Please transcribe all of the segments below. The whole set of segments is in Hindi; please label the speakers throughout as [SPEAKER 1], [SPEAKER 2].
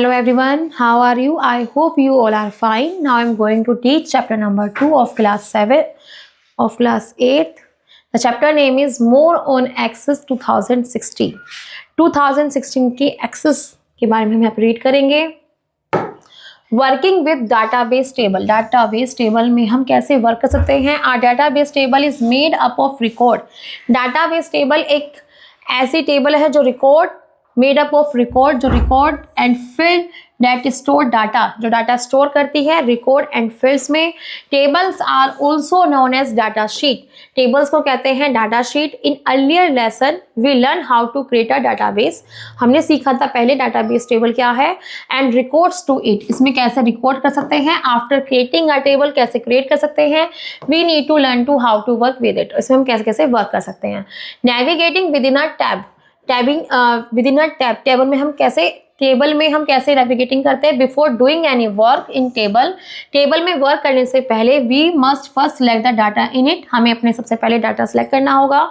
[SPEAKER 1] Hello everyone, how are you? I hope you all are fine. Now I'm going to teach chapter number 2 of class 7 of class 8. The chapter name is More on Access 2016. 2016 के एक्सेस के बारे में हम यहाँ रीड करेंगे. Working with database table. Database table में हम कैसे वर्क कर सकते हैं. Our database table is made up of record. Database table एक ऐसी टेबल है जो record made up of record, जो record and field that store data, जो डाटा स्टोर करती है रिकॉर्ड एंड फील्ड्स में. Tables are also known as data sheet. Tables को कहते हैं data sheet. In earlier lesson we learn how to create a database. हमने सीखा था पहले डाटाबेस टेबल क्या है एंड रिकॉर्ड्स टू इट. इसमें कैसे रिकॉर्ड कर सकते हैं. आफ्टर क्रिएटिंग अ टेबल कैसे क्रिएट कर सकते हैं. We need to learn to how to work with it. इसमें हम कैसे कैसे वर्क कर सकते हैं. Navigating within a tab. Tabbing within a tab. Table में हम कैसे नेविगेटिंग करते हैं. Before doing any work in table में वर्क करने से पहले we must first select the data in it. हमें अपने सबसे पहले डाटा सेलेक्ट करना होगा.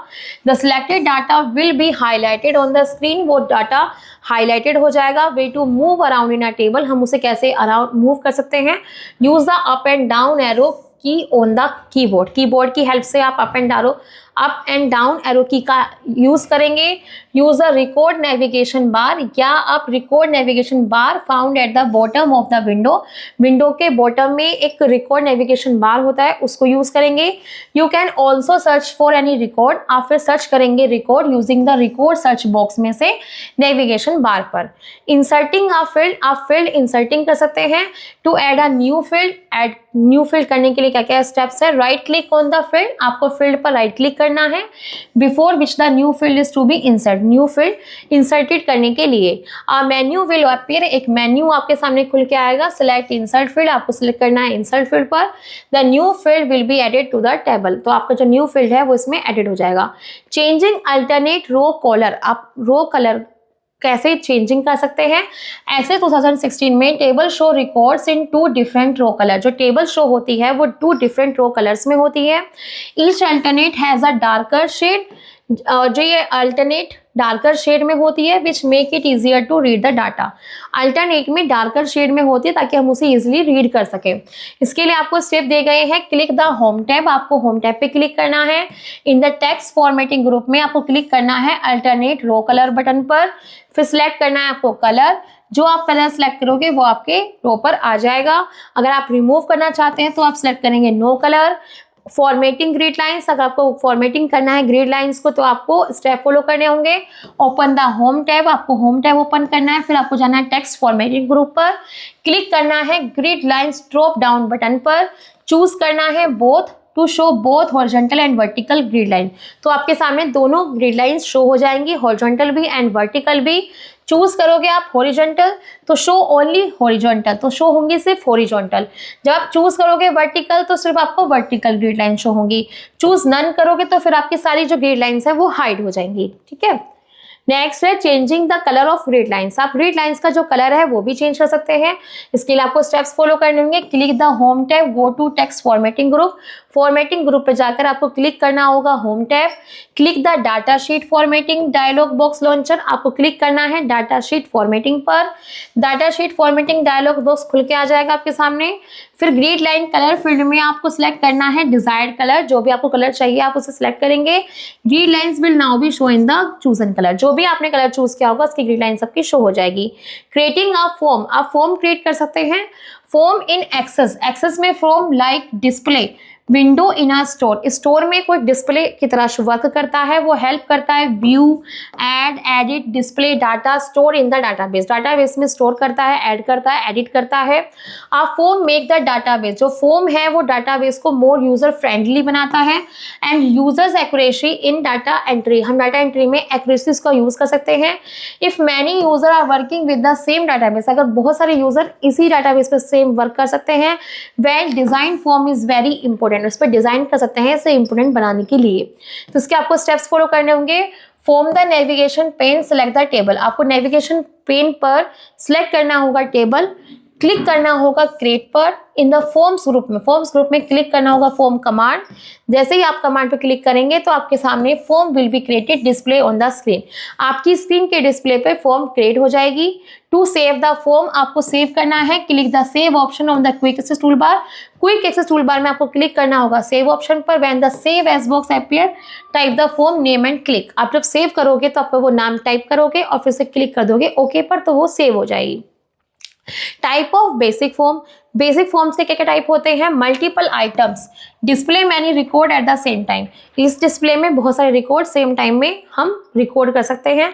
[SPEAKER 1] The selected data will be highlighted on the screen. वो डाटा हाईलाइटेड हो जाएगा. Way to move around in a table. हम उसे कैसे अराउंड मूव कर सकते हैं. Use the up and down arrow key on the keyboard. Keyboard की हेल्प से आप अप एंड डाउन एरो की का यूज करेंगे. Use the record navigation bar. या आप record navigation bar found at the bottom of the window. Window के बॉटम में एक रिकॉर्ड नेविगेशन बार होता है, उसको यूज करेंगे. You can also search for any record. आप फिर सर्च करेंगे record using the record search box में से नेविगेशन बार पर. Inserting a field. आप फील्ड इंसर्टिंग कर सकते हैं. To add a new field. Add new field करने के लिए क्या क्या स्टेप्स है. Right click on the field. आपको फील्ड पर राइट क्लिक करना है. Before which the new field is to B insert. New field inserted करने के लिए अ मेन्यू विल अपीयर. एक मेन्यू आपके सामने खुल के आएगा. Select insert field. आपको सिलेक्ट करना है इंसर्ट फील्ड पर. The new field will be added to the table. तो आपका जो न्यू फील्ड है वो इसमें एडेड हो जाएगा. चेंजिंग अल्टरनेट रो कलर. आप रो कलर कैसे चेंजिंग कर सकते हैं. ऐसे 2016 में table show records in 2 different row colour. जो टेबल शो होती है वो 2 डिफरेंट रो कलर्स में होती है. Each alternate has a darker shade. जो ये अल्टरनेट डार्कर शेड में होती है which make it easier to read the data. Alternate में डार्कर शेड में होती है ताकि हम उसे इजिली रीड कर सकें. इसके लिए आपको स्टेप दिए गए हैं. Click the home tab. आपको होम टैब पे क्लिक करना है. In the text formatting group में आपको क्लिक करना है अल्टरनेट रो कलर बटन पर. फिर सिलेक्ट करना है आपको कलर. जो आप कलर सेलेक्ट करोगे वो आपके रो पर आ जाएगा. अगर आप रिमूव करना चाहते हैं तो आप सिलेक्ट करेंगे no colour. Formatting grid lines. अगर आपको फॉर्मेटिंग करना है ग्रिड लाइंस को तो आपको स्टेप फॉलो करने होंगे. Open the home tab. आपको होम टैब ओपन करना है. फिर आपको जाना है टेक्स्ट फॉर्मेटिंग ग्रुप पर. क्लिक करना है grid lines drop down button पर. चूज करना है both to show both horizontal and vertical grid line. तो आपके सामने दोनों ग्रिड लाइंस शो हो जाएंगी, हॉरिजॉन्टल भी एंड वर्टिकल भी. चूज करोगे आप हॉरिजॉन्टल तो शो ओनली हॉरिजॉन्टल, तो शो होंगी सिर्फ हॉरिजॉन्टल. जब आप चूज करोगे वर्टिकल तो सिर्फ आपको वर्टिकल ग्रिड लाइन शो होंगी. चूज नन करोगे तो फिर आपकी सारी जो ग्रिड लाइंस है वो हाइड हो जाएंगी. ठीक है. नेक्स्ट है changing the colour of grid lines. आप ग्रिड लाइंस का जो कलर है वो भी चेंज कर सकते हैं. इसके लिए आपको स्टेप्स फॉलो करने होंगे. Click the home tab. Go to text formatting group. Formatting group पे जाकर आपको क्लिक करना होगा home tab. Click the data sheet formatting dialog box launcher. आपको क्लिक करना है डाटा शीट फॉर्मेटिंग पर. Data sheet formatting dialog box खुल के आ जाएगा आपके सामने. फिर ग्रिड लाइन कलर फील्ड में आपको सिलेक्ट करना है डिजायर्ड कलर. जो भी आपको कलर चाहिए आप उसे सिलेक्ट करेंगे. Grid lines will now be show in the chosen colour. जो भी आपने कलर चूज किया होगा उसकी ग्रिड लाइन सबकी शो हो जाएगी. Creating a form. आप फॉर्म क्रिएट कर सकते हैं. Form in excess. एक्सेस में form like display window in a store. Store में कोई डिस्प्ले की तरह वर्क करता है. वो हेल्प करता है view add edit display data store in the database. Database में स्टोर करता है, ऐड करता है, एडिट करता है. आप फॉर्म मेक द डाटाबेस. जो फॉर्म है वो डाटाबेस को मोर यूजर फ्रेंडली बनाता है. And users accuracy in data entry. हम डाटा एंट्री में एक्यूरेसी का यूज कर सकते हैं. If many user are working with the same database. अगर बहुत सारे यूजर इसी डाटाबेस पर सेम वर्क कर सकते हैं. Well design form is very important. उस पर डिजाइन कर सकते हैं इसे इंपोर्टेंट बनाने के लिए. तो इसके आपको स्टेप्स फॉलो करने होंगे. Form the navigation pane. Select the table. आपको नेविगेशन पेन पर सिलेक्ट करना होगा टेबल. क्लिक करना होगा क्रिएट पर। इन द फॉर्म्स ग्रुप में क्लिक करना होगा फॉर्म कमांड। जैसे ही आप कमांड पर क्लिक करेंगे तो आपके सामने form will be created display on the screen. आपकी स्क्रीन के डिस्प्ले पे फॉर्म क्रिएट हो जाएगी। टू सेव द फॉर्म, आपको सेव करना है, click the save option on the quick access toolbar. Quick access toolbar में आपको क्लिक करना होगा सेव ऑप्शन पर। When the save as box appear, type the form name and click. आप जब सेव करोगे तो आप वो नाम टाइप करोगे और फिर से क्लिक कर दोगे ओके पर, तो वो सेव हो जाएगी। Type of basic form, basic forms के क्या क्या टाइप होते हैं? Multiple items, display many record eight the same time. इस डिस्प्ले में बहुत सारे रिकॉर्ड सेम टाइम में हम रिकॉर्ड कर सकते हैं।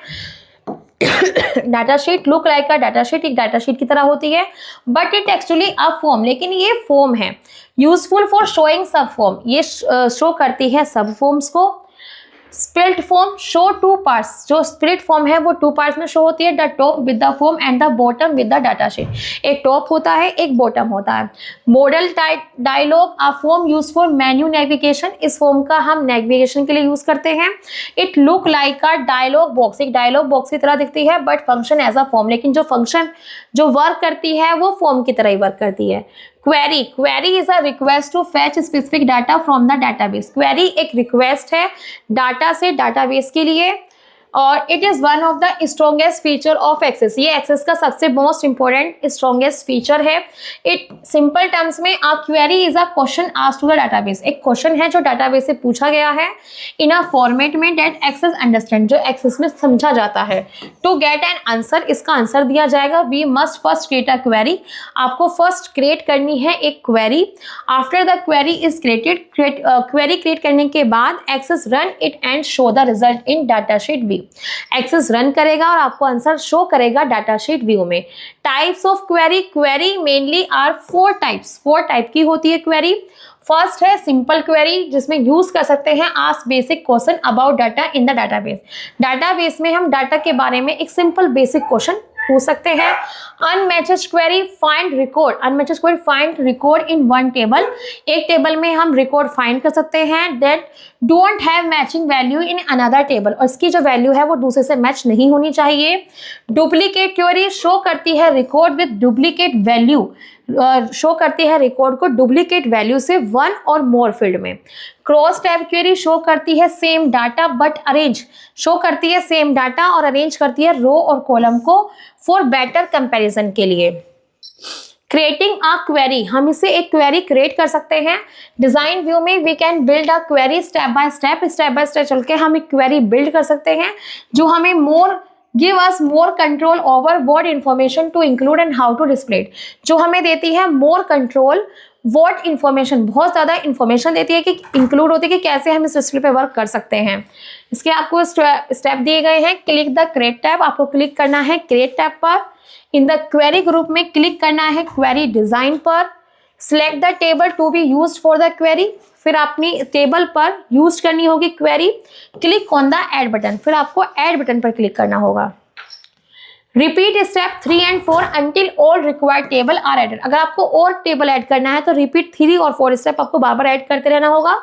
[SPEAKER 1] डाटा शीट, लुक लाइक अ डाटा शीट, एक डाटा शीट की तरह होती है, but it actually a form, लेकिन ये फॉर्म है। यूजफुल फॉर शोइंग सब फॉर्म, ये शो करती है सब फॉर्म्स को। Split form, show two parts, जो स्प्लिट फॉर्म है वो टू पार्ट्स में शो होती है। The top with the form and the bottom with the data sheet, एक टॉप होता है एक बॉटम होता है। Modal dialog, a form use for menu navigation, इस फॉर्म का हम नेविगेशन के लिए यूज करते हैं। It look like a dialog box, एक डायलॉग बॉक्स की तरह दिखती है but function as a form, लेकिन जो वर्क करती है वो फॉर्म की तरह ही वर्क करती है। Query, query is a request to fetch specific data from the database. Query एक रिक्वेस्ट है डाटा से डाटाबेस के लिए, और it is one of the strongest feature of Access, ये एक्सेस का सबसे मोस्ट इंपॉर्टेंट स्ट्रॉन्गेस्ट फीचर है। इट सिंपल टर्म्स में a query is a question asked to the database, एक क्वेश्चन है जो डाटाबेस से पूछा गया है इन अ फॉर्मेट में दैट एक्सेस अंडरस्टैंड, जो एक्सेस में समझा जाता है। टू गेट एन आंसर, इसका आंसर दिया जाएगा। We must first create a query, आपको फर्स्ट क्रिएट करनी है एक query. After the query is created, query create करने के बाद Access run it and show the result in data sheet view, Access run करेगा और आपको आंसर शो करेगा डाटा शीट व्यू में। Types of query, query mainly are four types, four type की होती है क्वेरी। फर्स्ट है सिंपल क्वेरी, जिसमें यूज कर सकते हैं ask basic question about data in the database, database में हम डाटा के बारे में एक सिंपल बेसिक क्वेश्चन पूछ सकते हैं। Unmatched query, find record, unmatched query find record in one table, एक टेबल में हम रिकॉर्ड फाइंड कर सकते हैं that don't have matching value in another table, और इसकी जो वैल्यू है वो दूसरे से मैच नहीं होनी चाहिए। डुप्लीकेट क्वेरी, शो करती है record with duplicate value, show करती है रिकॉर्ड को डुप्लीकेट वैल्यू से वन और मोर फील्ड में। क्रॉस टैब क्वेरी, शो करती है same data but arrange, show करती है सेम डाटा और अरेंज करती है रो और कॉलम को फॉर बेटर कंपैरिजन के लिए। क्रिएटिंग अ क्वेरी, हम इसे एक क्वेरी क्रिएट कर सकते हैं। डिजाइन व्यू में we can build a query step by step चल के हम एक क्वेरी बिल्ड कर सकते हैं जो हमें give us more control over what information to include and how to display it, जो हमें देती है more control what information, बहुत ज़्यादा information देती है कि include होती है कि कैसे हम इस डिस्प्ले पे वर्क कर सकते हैं। इसके आपको स्टेप दिए गए हैं। क्लिक द क्रिएट टैब, आपको क्लिक करना है क्रिएट टैब पर। इन द क्वेरी ग्रुप में क्लिक करना है क्वेरी डिजाइन पर। Select the table to be used for the query, फिर अपनी टेबल पर यूज करनी होगी query. Click on the add button, फिर आपको ऐड बटन पर क्लिक करना होगा। Repeat step 3 and 4 until all required table are added, अगर आपको और टेबल ऐड करना है तो रिपीट 3 और 4 स्टेप आपको बार बार ऐड करते रहना होगा।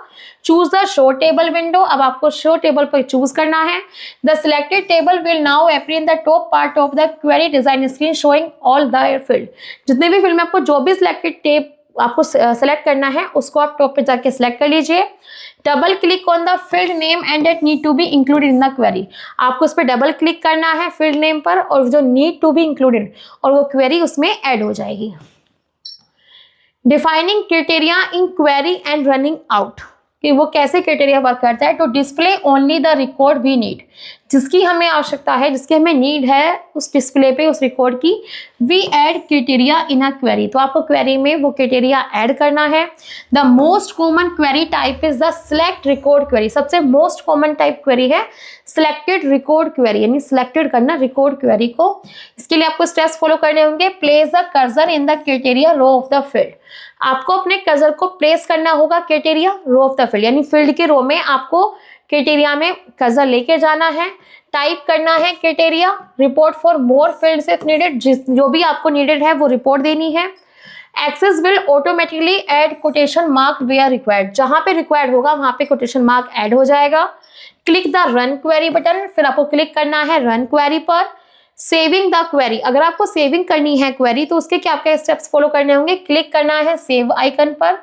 [SPEAKER 1] Choose the show table window, अब आपको शो टेबल पर चूज करना है। The selected table will now appear in the top part of the query design screen showing all the field, जितने भी फील्ड में आपको जो भी सिलेक्टेड टेब आपको सेलेक्ट करना है उसको आप टॉप पे जाके सिलेक्ट कर लीजिए। Double click on the field name and that need to be included in the query, आपको उस पर डबल क्लिक करना है फील्ड नेम पर और जो नीड टू बी इंक्लूडेड, और वो क्वेरी उसमें ऐड हो जाएगी। Defining criteria in query and running out, कि वो कैसे क्राइटेरिया वर्क करता है। To display only the record we need, जिसकी हमें आवश्यकता है, जिसकी हमें नीड है उस डिस्प्ले पे उस रिकॉर्ड की, we add criteria in a query, तो आपको क्वेरी में वो क्राइटेरिया ऐड करना है। The most common query type is the select record query, सबसे मोस्ट कॉमन टाइप क्वेरी है सिलेक्टेड रिकॉर्ड क्वेरी, यानी सिलेक्टेड करना रिकॉर्ड क्वेरी को। इसके लिए आपको स्टेप्स फॉलो करने होंगे। Place the cursor in the criteria row of the field, आपको अपने कर्सर को प्लेस करना होगा criteria row of the field, यानी फील्ड के रो में आपको क्राइटेरिया में कर्सर लेके जाना है। टाइप करना है criteria, report for more fields if needed, जो भी आपको नीडेड है वो रिपोर्ट देनी है। Access will automatically add quotation mark where required, जहां पे रिक्वायर्ड होगा वहां पे कोटेशन मार्क ऐड हो जाएगा। Click the run query button, फिर आपको क्लिक करना है रन क्वेरी पर। सेविंग द क्वेरी, अगर आपको सेविंग करनी है क्वेरी तो उसके क्या आपके स्टेप्स फॉलो करने होंगे, क्लिक करना है सेव आइकन पर,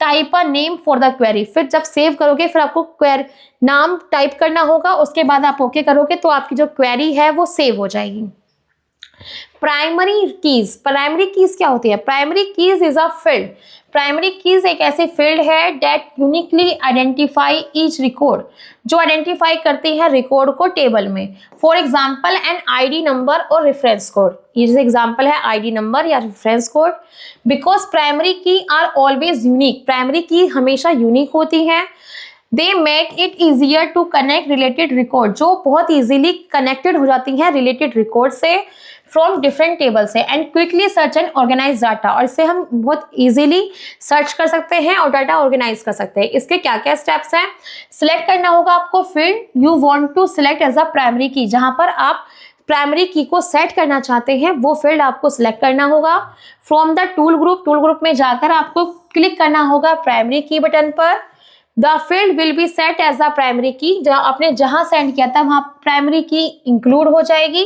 [SPEAKER 1] type a name for the query, फिर जब सेव करोगे फिर आपको नाम टाइप करना होगा, उसके बाद आप ओके करोगे तो आपकी जो क्वेरी है वो सेव हो जाएगी। प्राइमरी कीज क्या होती है, primary keys is a field, primary keys एक ऐसी फील्ड है that uniquely identify each record, जो आइडेंटिफाई करती है रिकॉर्ड को टेबल में। For example an ID number और रेफरेंस कोड, ये एग्जाम्पल है आईडी नंबर या reference code. Because primary key are always unique, primary key हमेशा यूनिक होती है। They make it easier to connect related record, जो बहुत ईजिली कनेक्टेड हो जाती हैं रिलेटेड रिकॉर्ड से फ्रॉम डिफरेंट टेबल से, and quickly search and organise data, और इससे हम बहुत इजीली सर्च कर सकते हैं और डाटा ऑर्गेनाइज कर सकते हैं। इसके क्या क्या स्टेप्स हैं, सिलेक्ट करना होगा आपको field you want to select as a primary key, जहां पर आप प्राइमरी की को सेट करना चाहते हैं वो फील्ड आपको सिलेक्ट करना होगा। फ्रॉम द टूल ग्रुप में जाकर आपको क्लिक करना होगा प्राइमरी की बटन पर। The field will be set as a primary key, आपने जहां सेंड किया था वहां प्राइमरी की इंक्लूड हो जाएगी।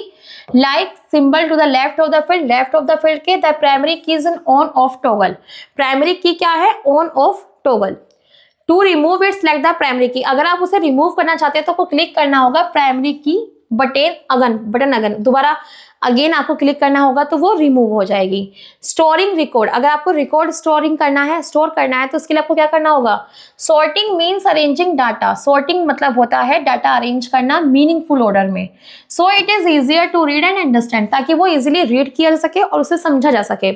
[SPEAKER 1] Like symbol to the left of the field के the primary key is an on off toggle, primary key क्या है, on off toggle. To remove it select the primary key, अगर आप उसे रिमूव करना चाहते हैं तो आपको क्लिक करना होगा प्राइमरी की बटन अगन दोबारा अगेन आपको क्लिक करना होगा तो वो रिमूव हो जाएगी। स्टोरिंग रिकॉर्ड, अगर आपको रिकॉर्ड स्टोर करना है तो उसके लिए आपको क्या करना होगा, sorting means arranging data, sorting मतलब होता है डाटा अरेंज करना मीनिंगफुल ऑर्डर में। So it is easier to read and understand, ताकि वो इजीली रीड किया जा सके और उसे समझा जा सके।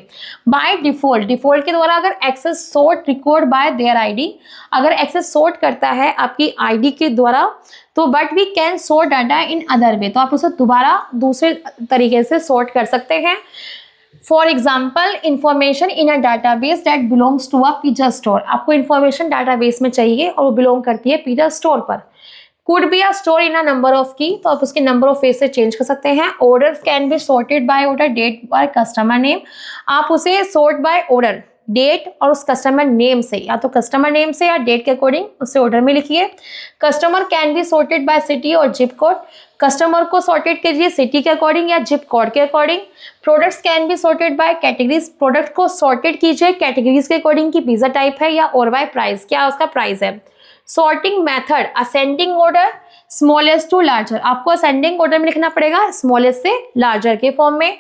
[SPEAKER 1] बाय डिफॉल्ट के द्वारा अगर Access sort record by their ID, अगर एक्सेस सॉर्ट करता है आपकी आईडी के द्वारा तो but we can sort data in other way, तो आप उसे दोबारा दूसरे तरीके से सॉर्ट कर सकते हैं। For example information in a database that belongs to a pizza store, आपको इंफॉर्मेशन डाटाबेस में चाहिए और वो बिलोंग करती है पिज्जा स्टोर पर। Could be a store in a number of key, तो आप उसके नंबर ऑफ फेज से चेंज कर सकते हैं। Order can be sorted by order date by customer name, आप उसे सॉर्ट बाय ऑर्डर डेट और उस कस्टमर नेम से, या तो कस्टमर नेम से या डेट के अकॉर्डिंग उसे ऑर्डर में लिखिए। Customer can be sorted by city और जिप कोड, कस्टमर को सॉर्टेड कीजिए सिटी के अकॉर्डिंग या जिप कोड के according. Products can be sorted by categories, product को सॉर्टेड कीजिए कैटेगरीज के अकॉर्डिंग कि पिज्जा टाइप है या और बाय प्राइस, क्या उसका प्राइस है। Sorting method ascending order smallest to larger, आपको असेंडिंग ऑर्डर में लिखना पड़ेगा स्मॉलेस्ट से लार्जर के फॉर्म में।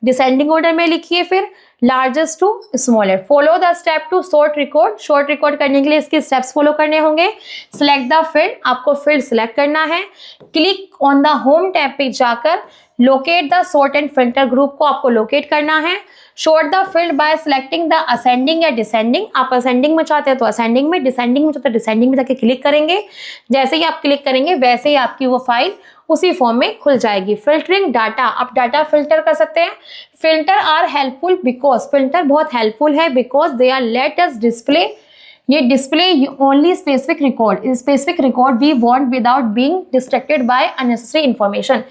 [SPEAKER 1] डिसेंडिंग ऑर्डर में लिखिए फिर largest to smaller. Follow the step to sort record करने के लिए इसके स्टेप्स फॉलो करने होंगे। सिलेक्ट द फील्ड, आपको फील्ड सिलेक्ट करना है। Click on the home tab पे जाकर locate the sort and filter group को आपको लोकेट करना है। Sort the field by selecting the ascending या डिसेंडिंग, आप असेंडिंग में चाहते हैं तो असेंडिंग में, डिसेंडिंग में चाहते हैं डिसेंडिंग में जाके क्लिक करेंगे। जैसे ही आप क्लिक करेंगे वैसे ही आपकी वो फाइल उसी फॉर्म में खुल जाएगी। फिल्टरिंग डाटा, आप डाटा फिल्टर कर सकते हैं। Filter are helpful because, filter बहुत हेल्पफुल है because they are let us display, ये display only specific record we want without being distracted by unnecessary information.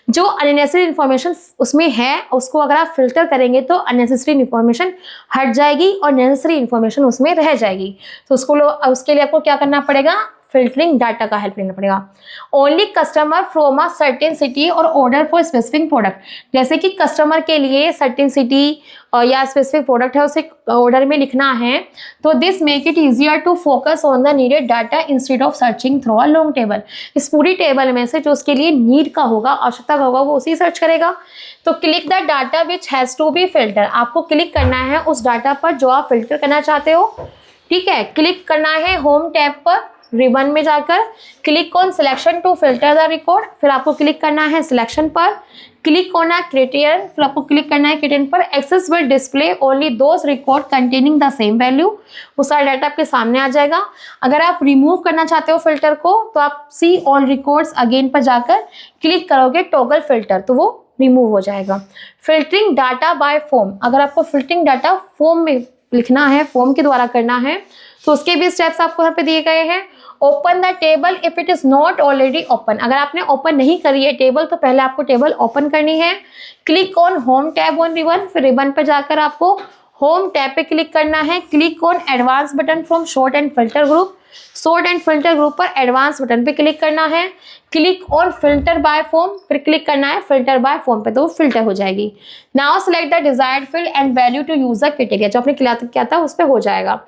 [SPEAKER 1] जो अननेसेसरी इन्फॉर्मेशन उसमें है उसको अगर आप फिल्टर करेंगे तो अननेसेसरी इन्फॉर्मेशन हट जाएगी और नेसेसरी इन्फॉर्मेशन उसमें रह जाएगी। तो उसके लिए आपको क्या करना पड़ेगा, फिल्टरिंग डाटा का हेल्प लेना पड़ेगा। Only customer from a certain city और ऑर्डर फॉर स्पेसिफिक प्रोडक्ट, जैसे कि कस्टमर के लिए सर्टेन सिटी या स्पेसिफिक प्रोडक्ट है उसे ऑर्डर में लिखना है, तो this make it easier to focus on the needed data instead of searching through a long table. इस पूरी टेबल में से जो उसके लिए नीड का होगा, आवश्यकता का होगा, वो उसी सर्च करेगा। तो click the data which has to be filter, आपको क्लिक करना है उस डाटा पर जो आप फिल्टर करना चाहते हो। ठीक है, क्लिक करना है होम टैब पर रिबन में जाकर, click on selection to filter the record, फिर आपको क्लिक करना है सिलेक्शन पर। क्लिक ऑन अ क्राइटेरियन, फिर आपको क्लिक करना है क्राइटेरियन पर। Access will display only those record containing the same value, वो सारा डाटा आपके सामने आ जाएगा। अगर आप रिमूव करना चाहते हो फिल्टर को तो आप सी ऑल रिकॉर्ड्स अगेन पर जाकर क्लिक करोगे टॉगल फिल्टर, तो वो रिमूव हो जाएगा। फिल्टरिंग डाटा बाय फॉर्म, अगर आपको फिल्टरिंग डाटा फॉर्म में लिखना है, फॉर्म के द्वारा करना है, तो उसके भी स्टेप्स आपको यहाँ पे दिए गए हैं। Open the table if it is not already open, अगर आपने ओपन नहीं करी है टेबल तो पहले आपको टेबल ओपन करनी है। Click on home tab on ribbon, फिर रिबन पर जाकर आपको होम टैब पे क्लिक करना है। Click on advance button from sort and filter group, sort and filter group पर एडवांस बटन पे क्लिक करना है, click on filter by form, फिर क्लिक करना है फिल्टर बाय फॉर्म पे, तो वो फिल्टर हो जाएगी। Now select the desired field and value to use the criteria, जो आपने किया था उस पर हो जाएगा।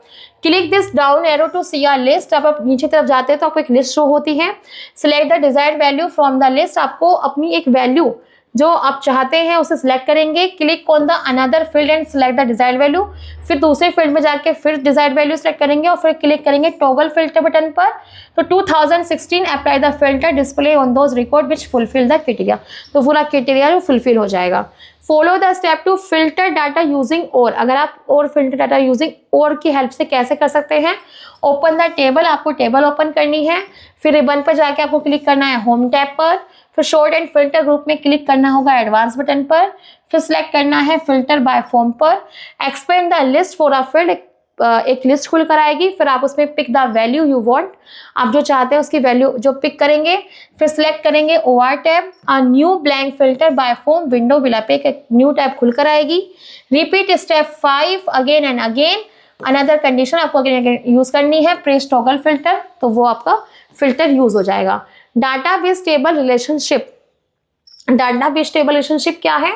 [SPEAKER 1] Click this down arrow to see a list, अब आप नीचे तरफ जाते हैं तो आपको एक लिस्ट शो होती है। Select the desired value from the list, आपको अपनी एक वैल्यू जो आप चाहते हैं उसे सिलेक्ट करेंगे। Click on the another field and select the desired value, फिर दूसरे फील्ड में जाके फिर डिजायर्ड वैल्यू सिलेक्ट करेंगे और फिर क्लिक करेंगे टॉगल फिल्टर बटन पर। तो 2016 apply the filter display on those record which fulfil the criteria, तो पूरा क्राइटेरिया जो फुलफिल हो जाएगा। Follow the step to filter data using or, अगर आप और फिल्टर डाटा यूजिंग और की हेल्प से कैसे कर सकते हैं। ओपन द टेबल, आपको टेबल ओपन करनी है, फिर रिबन पर जाके आपको क्लिक करना है होम टैब पर, फिर शॉर्ट एंड फिल्टर ग्रुप में क्लिक करना होगा एडवांस बटन पर, फिर सिलेक्ट करना है फिल्टर बाय फॉर्म पर। Expand the list for a field, एक लिस्ट खुल कर आएगी, फिर आप उसमें pick the value you want, आप जो चाहते हैं उसकी वैल्यू जो पिक करेंगे, फिर सिलेक्ट करेंगे OR tab. A new blank filter by form window will appear, एक न्यू टैब खुल कर आएगी। Repeat step 5 again and again. Another condition आपको अगेन यूज करनी है, प्रेस टॉगल फिल्टर, तो वो आपका फिल्टर यूज हो जाएगा। Database table relationship, database table relationship क्या है?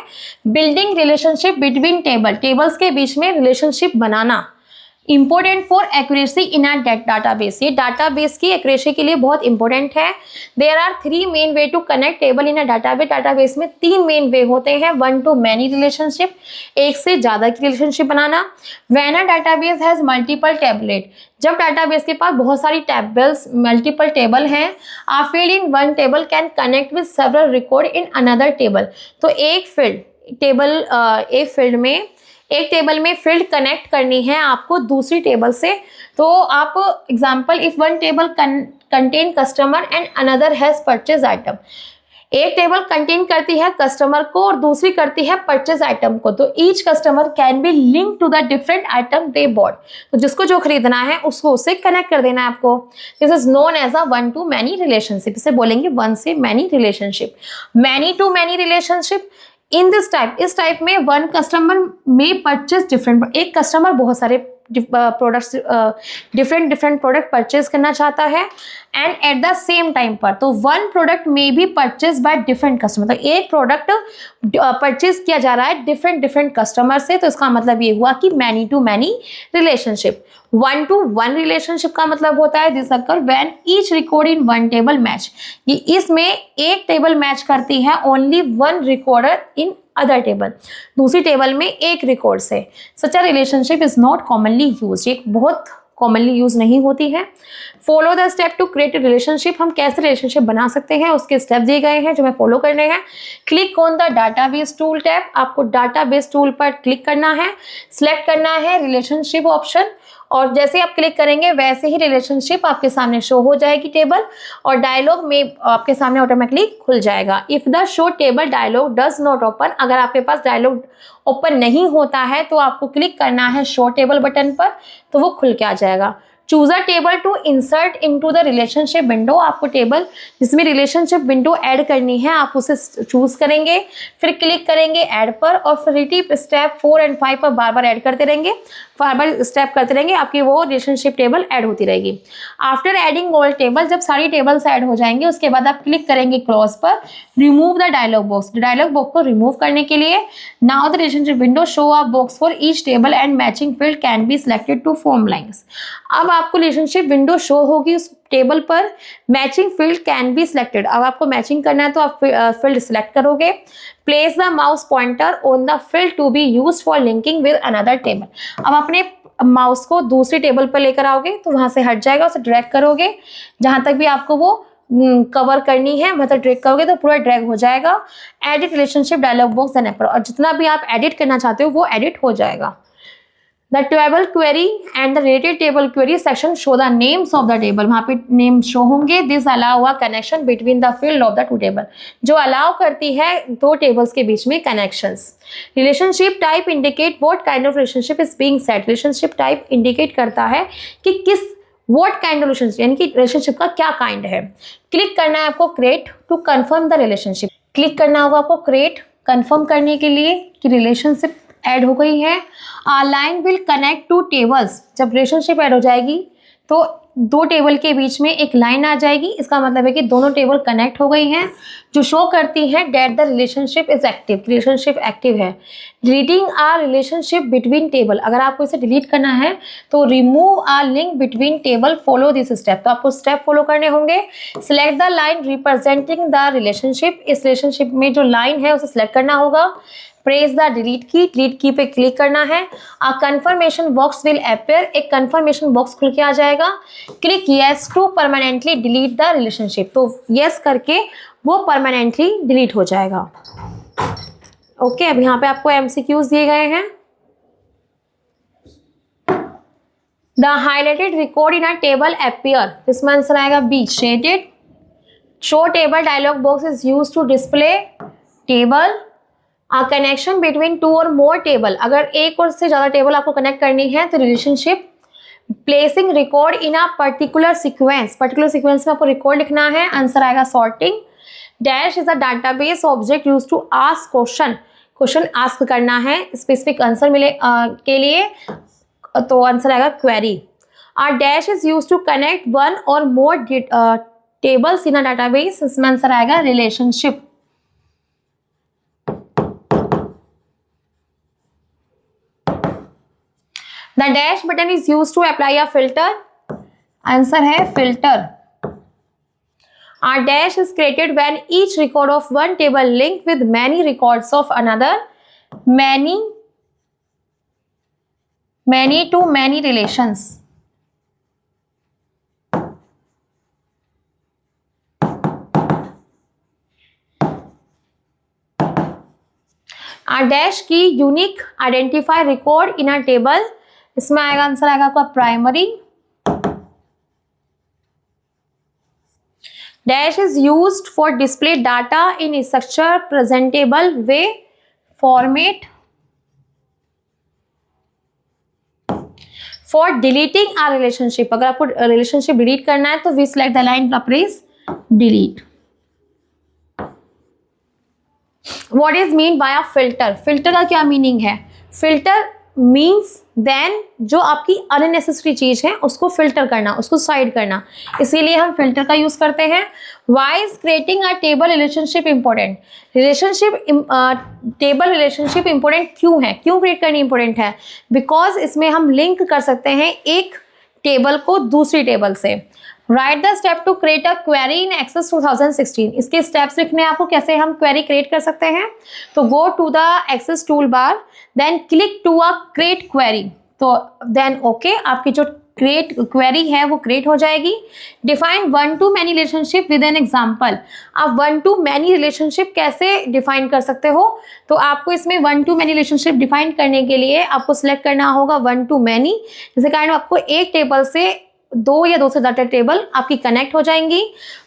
[SPEAKER 1] बिल्डिंग रिलेशनशिप बिटवीन टेबल्स के बीच में रिलेशनशिप बनाना, important for accuracy in a database, ये डाटाबेस की एक्यूरेसी के लिए बहुत इंपॉर्टेंट है। There are 3 main way to connect table in a database, database में 3 मेन वे होते हैं। 1 to many रिलेशनशिप, एक से ज्यादा की relationship banana. When a database has multiple tablet, जब डाटाबेस के पास बहुत सारी टेबल्स मल्टीपल टेबल हैं। A field in one table can connect with several record in another table, तो एक टेबल में फील्ड कनेक्ट करनी है आपको दूसरी टेबल से। तो आप example, if one table contain customer and another has purchase item, एक टेबल कंटेन करती है कस्टमर को और दूसरी करती है परचेज आइटम को, तो each customer can be link to the different item they bought, तो जिसको जो खरीदना है उसको उससे कनेक्ट कर देना है आपको। This is known as a 1 to many relationship, इसे बोलेंगे 1 से many relationship. Many to many relationship, in this type, इस टाइप में वन कस्टमर में परचेज डिफरेंट, एक कस्टमर बहुत सारे प्रोडक्ट्स डिफरेंट प्रोडक्ट परचेज करना चाहता है and at the same time पर, तो वन प्रोडक्ट में भी परचेज बाय डिफरेंट कस्टमर, तो एक प्रोडक्ट परचेज किया जा रहा है डिफरेंट कस्टमर से, तो इसका मतलब ये हुआ कि many to many relationship. 1 to 1 relationship का मतलब होता है this occur when each record in one table match, ये इसमें एक टेबल मैच करती है only one recorder in other table, दूसरी टेबल में एक रिकॉर्ड से। Such a relationship is not commonly use, ये बहुत कॉमनली यूज नहीं होती है। Follow the step to create relationship, हम कैसे रिलेशनशिप बना सकते हैं उसके स्टेप दिए गए हैं जो हमें फॉलो करने हैं। Click on the database tool tab, आपको डाटाबेस टूल पर क्लिक करना है, सिलेक्ट करना है रिलेशनशिप ऑप्शन, और जैसे आप क्लिक करेंगे वैसे ही रिलेशनशिप आपके सामने शो हो जाएगी टेबल, और डायलॉग में आपके सामने ऑटोमेटिकली खुल जाएगा। If the show table dialog does not open, अगर आपके पास डायलॉग ओपन नहीं होता है तो आपको क्लिक करना है शो टेबल बटन पर, तो वो खुल के आ जाएगा। Choose a table to insert into the relationship window, आपको टेबल जिसमें रिलेशनशिप विंडो ऐड करनी है आप उसे चूज करेंगे, फिर क्लिक करेंगे ऐड पर, और फिर रिपीट स्टेप 4 and 5 पर बार बार ऐड करते रहेंगे, बार बार स्टेप करते रहेंगे, आपकी वो रिलेशनशिप टेबल ऐड होती रहेगी। आफ्टर एडिंग ऑल टेबल, जब सारी टेबल्स ऐड हो जाएंगे उसके बाद आप क्लिक करेंगे क्लोज पर, remove the dialog box, dialog box को रिमूव करने के लिए now the relationship window show a box for each table and matching field can be selected to form lines. अब आपको रिलेशनशिप विंडो शो होगी उस टेबल पर, matching field can be selected, अब आपको मैचिंग करना है तो आप फील्ड सिलेक्ट करोगे। Place the mouse pointer on the field to be used for linking with another table, अब अपने माउस को दूसरी टेबल पर लेकर आओगे तो वहां से हट जाएगा, उसे ड्रैग करोगे जहां तक भी आपको वो कवर करनी है, मतलब ड्रैग करोगे तो पूरा ड्रैग हो जाएगा। एडिट रिलेशनशिप डायलॉग बॉक्स देने पर, और जितना भी आप एडिट करना चाहते हो वो एडिट हो जाएगा। The table query and the related table query section show the names of the table, वहाँ पे नेम शो होंगे। This allow a connection between the field of the two table, जो अलाउ करती है दो टेबल्स के बीच में connections. Relationship type indicate what kind of relationship is being set, relationship type indicate करता है कि किस व्हाट काइंड ऑफ रिलेशनशिप, यानी कि रिलेशनशिप का क्या काइंड है। क्लिक करना है आपको create to confirm the relationship, click करना होगा आपको क्रिएट कंफर्म करने के लिए कि रिलेशनशिप ऐड हो गई है। Line will connect two tables, जब रिलेशनशिप ऐड हो जाएगी तो दो टेबल के बीच में एक लाइन आ जाएगी, इसका मतलब है कि दोनों टेबल कनेक्ट हो गई हैं, जो शो करती है that the relationship is active, relationship active है। Deleting a relationship between table, अगर आपको इसे डिलीट करना है तो remove a link between table, follow this step, तो आपको स्टेप फॉलो करने होंगे। Select the line representing the relationship, इस रिलेशनशिप में जो लाइन है उसे सिलेक्ट करना होगा। प्रेस द डिलीट की पे क्लिक करना है। A confirmation box will appear, एक कंफर्मेशन बॉक्स खुल के आ जाएगा। Click yes to permanently delete the relationship, तो यस करके वो परमानेंटली डिलीट हो जाएगा। ओके, अब यहाँ पे आपको एमसीक्यूज दिए गए हैं। The highlighted record in a table appear, इसमें आंसर आएगा B, shaded. Show table dialog box is use to display table. A connection between two or more table, अगर एक और से ज्यादा टेबल आपको कनेक्ट करनी है तो relationship. Placing record in a particular sequence, particular sequence में आपको रिकॉर्ड लिखना है, आंसर आएगा sorting. Dash is a database object use to ask question, question ask करना है स्पेसिफिक आंसर मिले के लिए, तो आंसर आएगा query. A dash is use to connect one or more tables in a database, इसमें आंसर आएगा relationship. The dash button is used to apply a filter, answer है filter. A dash is created when each record of one table linked with many records of another, many to many relations. A dash key unique identify record in a table, इसमें आएगा आंसर आएगा आपका primary. Dash is used for display data in structure presentable way format. For deleting a relationship, अगर आपको रिलेशनशिप डिलीट करना है तो we select the line press delete. What is mean by a filter, filter का क्या मीनिंग है? फिल्टर मीन्स देन जो आपकी अननेसेसरी चीज है उसको फिल्टर करना, उसको साइड करना, इसीलिए हम फिल्टर का यूज करते हैं। Why is creating a table relationship important, relationship table relationship important क्यों है, क्यों क्रिएट करनी इंपॉर्टेंट है? बिकॉज इसमें हम लिंक कर सकते हैं एक टेबल को दूसरी टेबल से। Write the step to create a query in access 2016, इसके स्टेप्स लिखने हैं आपको कैसे हम क्वेरी क्रिएट कर सकते हैं। तो go to the access toolbar, then click to a create query, तो देन ओके आपकी जो क्रिएट क्वेरी है वो क्रिएट हो जाएगी। Define one to many relationship with an example, आप वन टू मैनी रिलेशनशिप कैसे डिफाइन कर सकते हो? तो आपको इसमें one to many relationship define करने के लिए आपको सिलेक्ट करना होगा वन टू मैनी, जिसके कारण आपको एक टेबल से दो या दो से ज्यादा टेबल आपकी कनेक्ट हो जाएंगी।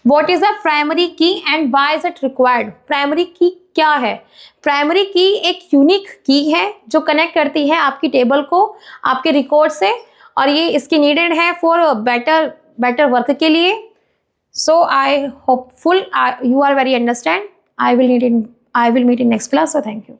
[SPEAKER 1] व्हाट इज अ प्राइमरी की and why is it required, primary key क्या है? प्राइमरी की एक यूनिक की है जो कनेक्ट करती है आपकी टेबल को आपके रिकॉर्ड से, और ये इसकी नीडेड है फॉर बेटर वर्क के लिए। So I hopeful you are very understand. I will meet in next class, so thank you.